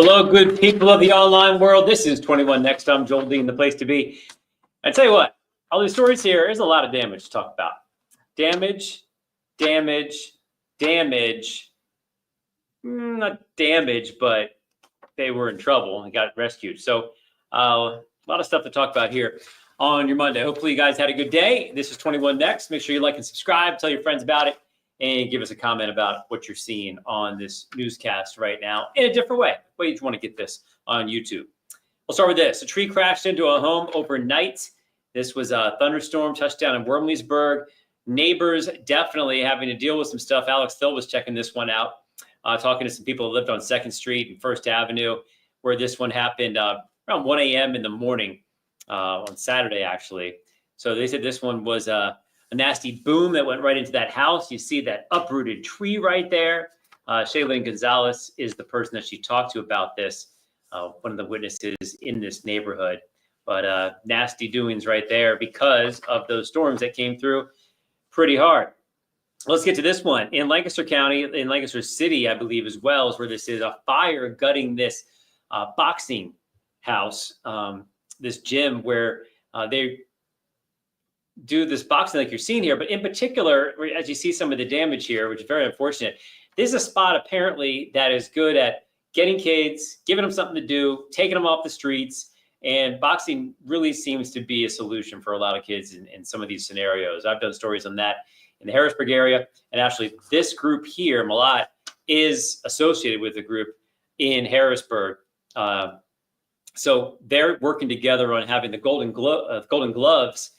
Hello, good people of the online world. This is 21 Next. I'm Joel Dean, the place to be. I tell you what, all these stories here, there's a lot of damage to talk about. Damage. Not damage, but they were in trouble and got rescued. So a lot of stuff to talk about here on your Monday. Hopefully you guys had a good day. This is 21 Next. Make sure you like and subscribe, tell your friends about it, and give us a comment about what you're seeing on this newscast right now in a different way. Way you want to get this on YouTube. We'll start with this. A tree crashed into a home overnight. This was a thunderstorm touchdown in Wormleysburg. Neighbors definitely having to deal with some stuff. Alex Thill was checking this one out, talking to some people who lived on 2nd Street and 1st Avenue, where this one happened around 1 a.m. in the morning on Saturday, actually. So they said this one was a nasty boom that went right into that house. You see that uprooted tree right there. Shaylin Gonzalez is the person that she talked to about this, one of the witnesses in this neighborhood. But nasty doings right there because of those storms that came through pretty hard. Let's get to this one. In Lancaster County, in Lancaster City, I believe as well, is where this is. A fire gutting this boxing house, this gym where they do this boxing like you're seeing here. But in particular, as you see some of the damage here, which is very unfortunate, this is a spot apparently that is good at getting kids, giving them something to do, taking them off the streets. And boxing really seems to be a solution for a lot of kids in some of these scenarios. I've done stories on that in the Harrisburg area. And actually, this group here, Malat, is associated with a group in Harrisburg. So they're working together on having the Golden Gloves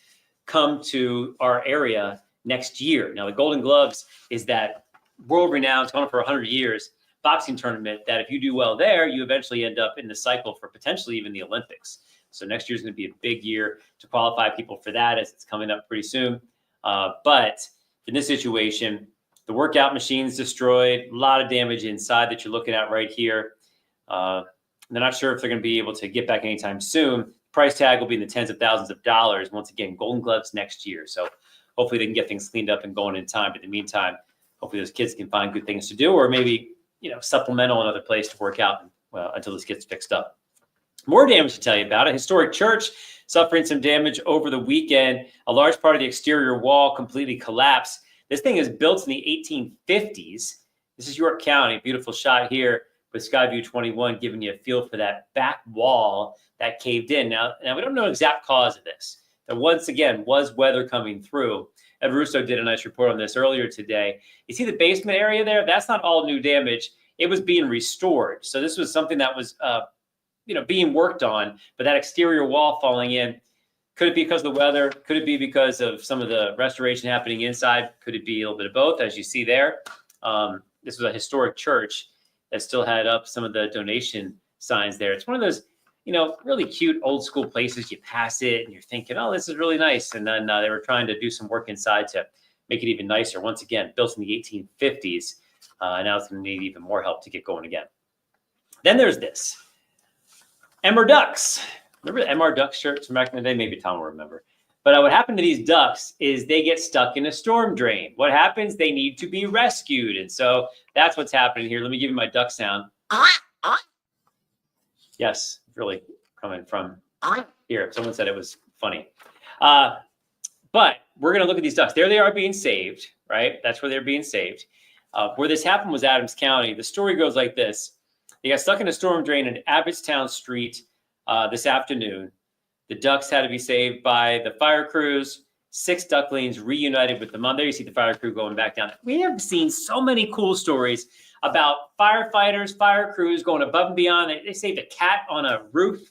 come to our area next year. Now, the Golden Gloves is that world-renowned, it's gone on for 100 years, boxing tournament that if you do well there, you eventually end up in the cycle for potentially even the Olympics. So next year is going to be a big year to qualify people for that, as it's coming up pretty soon. But in this situation, the workout machine's destroyed, a lot of damage inside that you're looking at right here. They're not sure if they're going to be able to get back anytime soon. Price tag will be in the tens of thousands of dollars. Once again, Golden Gloves next year. So hopefully they can get things cleaned up and going in time. But in the meantime, hopefully those kids can find good things to do, or maybe, supplemental another place to work out until this gets fixed up. More damage to tell you about. A historic church suffering some damage over the weekend. A large part of the exterior wall completely collapsed. This thing is built in the 1850s. This is York County. Beautiful shot here with Skyview 21 giving you a feel for that back wall that caved in. Now we don't know the exact cause of this. There once again was weather coming through. Ed Russo did a nice report on this earlier today. You see the basement area there? That's not all new damage. It was being restored. So this was something that was, being worked on. But that exterior wall falling in, could it be because of the weather? Could it be because of some of the restoration happening inside? Could it be a little bit of both, as you see there? This was a historic church that still had up some of the donation signs there. It's one of those, really cute old school places. You pass it and you're thinking, oh, this is really nice. And then they were trying to do some work inside to make it even nicer. Once again, built in the 1850s. Now it's going to need even more help to get going again. Then there's this. MR Ducks. Remember the MR Ducks shirts from back in the day? Maybe Tom will remember. But what happened to these ducks is they get stuck in a storm drain. What happens? They need to be rescued. And so that's what's happening here. Let me give you my duck sound. Yes, really coming from here. Someone said it was funny. But we're going to look at these ducks. There they are being saved, right? That's where they're being saved. Where this happened was Adams County. The story goes like this. They got stuck in a storm drain in Abbottstown Street this afternoon. The ducks had to be saved by the fire crews. 6 ducklings reunited with the mom. There you see the fire crew going back down. We have seen so many cool stories about firefighters, fire crews going above and beyond. They saved a cat on a roof.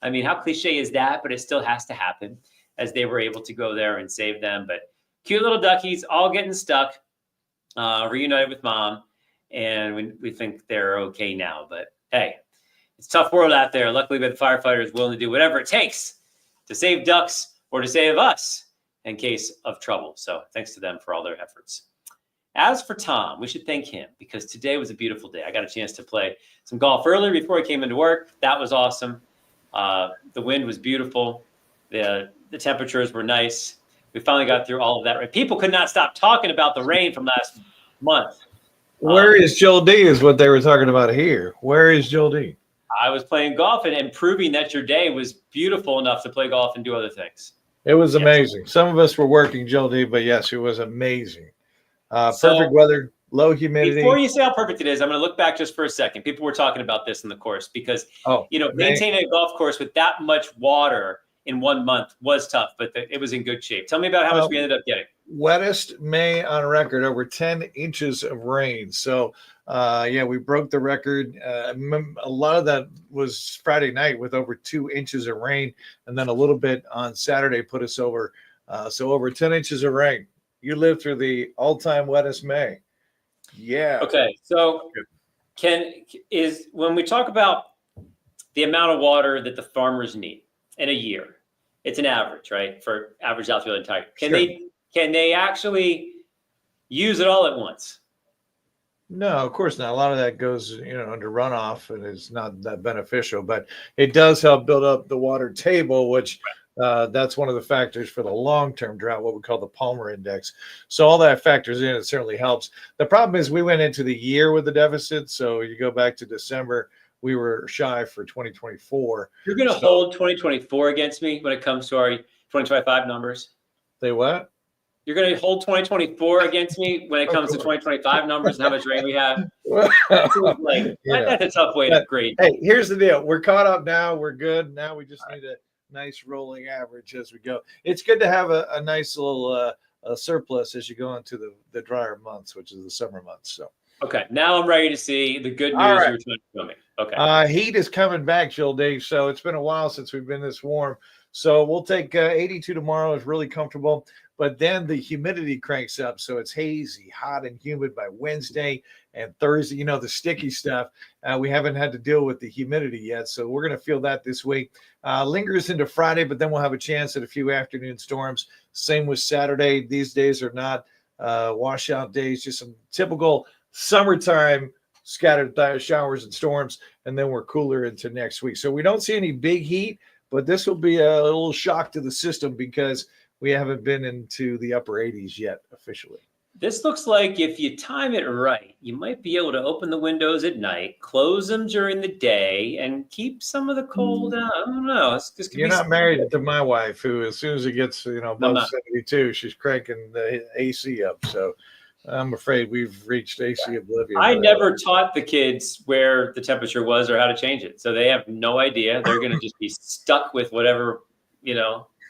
I mean, how cliche is that? But it still has to happen, as they were able to go there and save them. But cute little duckies all getting stuck, reunited with mom. And we think they're okay now. But hey, it's a tough world out there. Luckily, we have firefighters willing to do whatever it takes to save ducks or to save us in case of trouble. So thanks to them for all their efforts. As for Tom, we should thank him because today was a beautiful day. I got a chance to play some golf earlier before I came into work. That was awesome. The wind was beautiful. The temperatures were nice. We finally got through all of that. Right? People could not stop talking about the rain from last month. Where is Joel D is what they were talking about here. Where is Joel D? I was playing golf and proving that your day was beautiful enough to play golf and do other things. It was amazing. Some of us were working, Jill D, but yes, it was amazing. So, Perfect weather, low humidity. Before you say how perfect it is, I'm going to look back just for a second. People were talking about this in the course because, maintaining a golf course with that much water in 1 month was tough, but it was in good shape. Tell me about how much we ended up getting. Wettest May on record, over 10 inches of rain. So, we broke the record. A lot of that was Friday night with over 2 inches of rain, and then a little bit on Saturday put us over. So over 10 inches of rain. You lived through the all-time wettest May. Yeah. Okay. So when we talk about the amount of water that the farmers need in a year, it's an average, right? For average out through the entire. Can they actually use it all at once? No, of course not. A lot of that goes, under runoff, and it's not that beneficial. But it does help build up the water table, which that's one of the factors for the long-term drought, what we call the Palmer Index. So all that factors in. It certainly helps. The problem is we went into the year with the deficit. So you go back to December, we were shy for 2024. You're going to hold 2024 against me when it comes to our 2025 numbers? They what? You're going to hold 2024 against me when it comes to 2025 numbers and how much rain we have? That's a tough way to grade. Hey, here's the deal. We're caught up now. We're good. Now we just need a nice rolling average as we go. It's good to have a nice little surplus as you go into the drier months, which is the summer months. So. Okay, now I'm ready to see the good news you're trying to tell me. Okay. Heat is coming back, Jill Dave. So it's been a while since we've been this warm. So we'll take 82 tomorrow. It's really comfortable. But then the humidity cranks up. So it's hazy, hot, and humid by Wednesday and Thursday. The sticky stuff. We haven't had to deal with the humidity yet. So we're going to feel that this week. Lingers into Friday, but then we'll have a chance at a few afternoon storms. Same with Saturday. These days are not washout days, just some typical summertime scattered showers and storms. And then we're cooler into next week. So we don't see any big heat, but this will be a little shock to the system because we haven't been into the upper 80s yet officially. This looks like if you time it right, you might be able to open the windows at night, close them during the day, and keep some of the cold out. I don't know. You're not married to my wife, who as soon as it gets above 72, she's cranking the AC up. So I'm afraid we've reached AC oblivion. I never taught the kids where the temperature was or how to change it, so they have no idea. They're going to just be stuck with whatever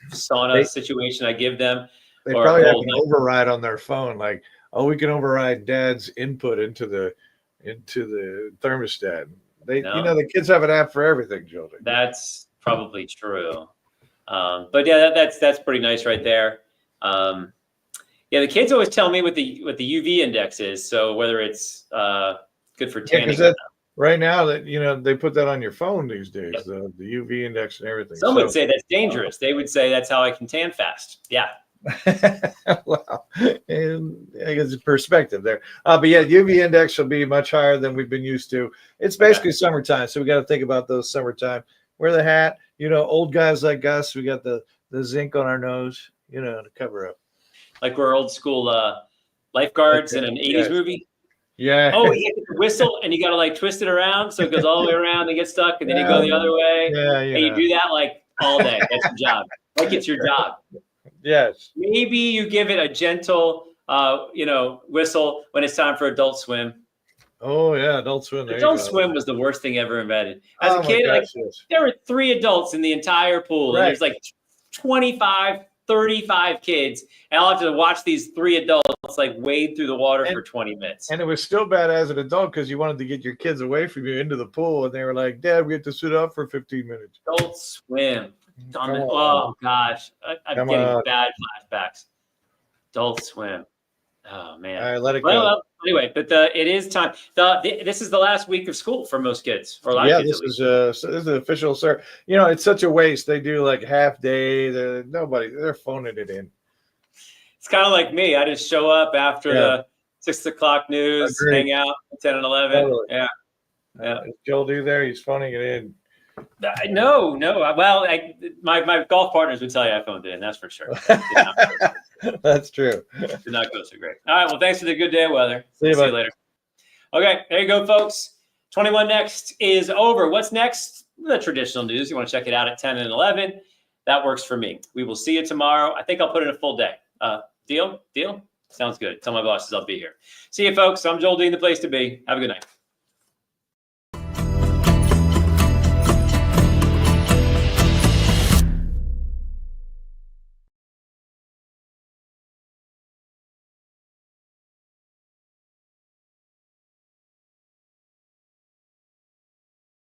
sauna situation I give them. They probably have an override on their phone, like, we can override Dad's input into the thermostat. The kids have an app for everything, children. That's probably true. But yeah, that's pretty nice right there. The kids always tell me what the UV index is. So whether it's good for tanning. Right now that they put that on your phone these days, the UV index and everything. Some would say that's dangerous. They would say that's how I can tan fast. Yeah. Well, and I guess it's perspective there. But yeah, UV index will be much higher than we've been used to. It's basically summertime, so we got to think about those summertime. Wear the hat. Old guys like us, we got the zinc on our nose, to cover up. Like we're old school lifeguards in an 80s movie. Yeah. Oh, you get the whistle and you got to twist it around so it goes all the way around and get stuck, and then you go the other way. Yeah. And you do that all day. That's your job. It's your job. Yes. Maybe you give it a gentle, whistle when it's time for Adult Swim. Oh yeah, Adult Swim. Adult Swim was the worst thing ever invented. As a kid, there were 3 adults in the entire pool, and there's 25, 35 kids, and I'll have to watch these 3 adults wade through the water for 20 minutes. And it was still bad as an adult because you wanted to get your kids away from you into the pool, and they were like, "Dad, we have to sit up for 15 minutes." Adult Swim. Oh gosh, I'm getting bad flashbacks. Adult Swim. Oh man. All right, let it go. Well, anyway, but it is time. This is the last week of school for most kids. For a lot of kids, this is an official, sir. It's such a waste. They do half day. They're phoning it in. It's kind of like me. I just show up after the 6 o'clock news, hang out 10 and 11. Totally. Yeah. Is Joel do there? He's phoning it in. No. Well, my golf partners would tell you I phoned it in. That's for sure. That's true. Did not go so great. All right. Well, thanks for the good day of weather. See you later. Okay. There you go, folks. 21 Next is over. What's next? The traditional news. You want to check it out at 10 and 11. That works for me. We will see you tomorrow. I think I'll put in a full day. Deal? Deal? Sounds good. Tell my bosses I'll be here. See you, folks. I'm Joel Dean, the place to be. Have a good night.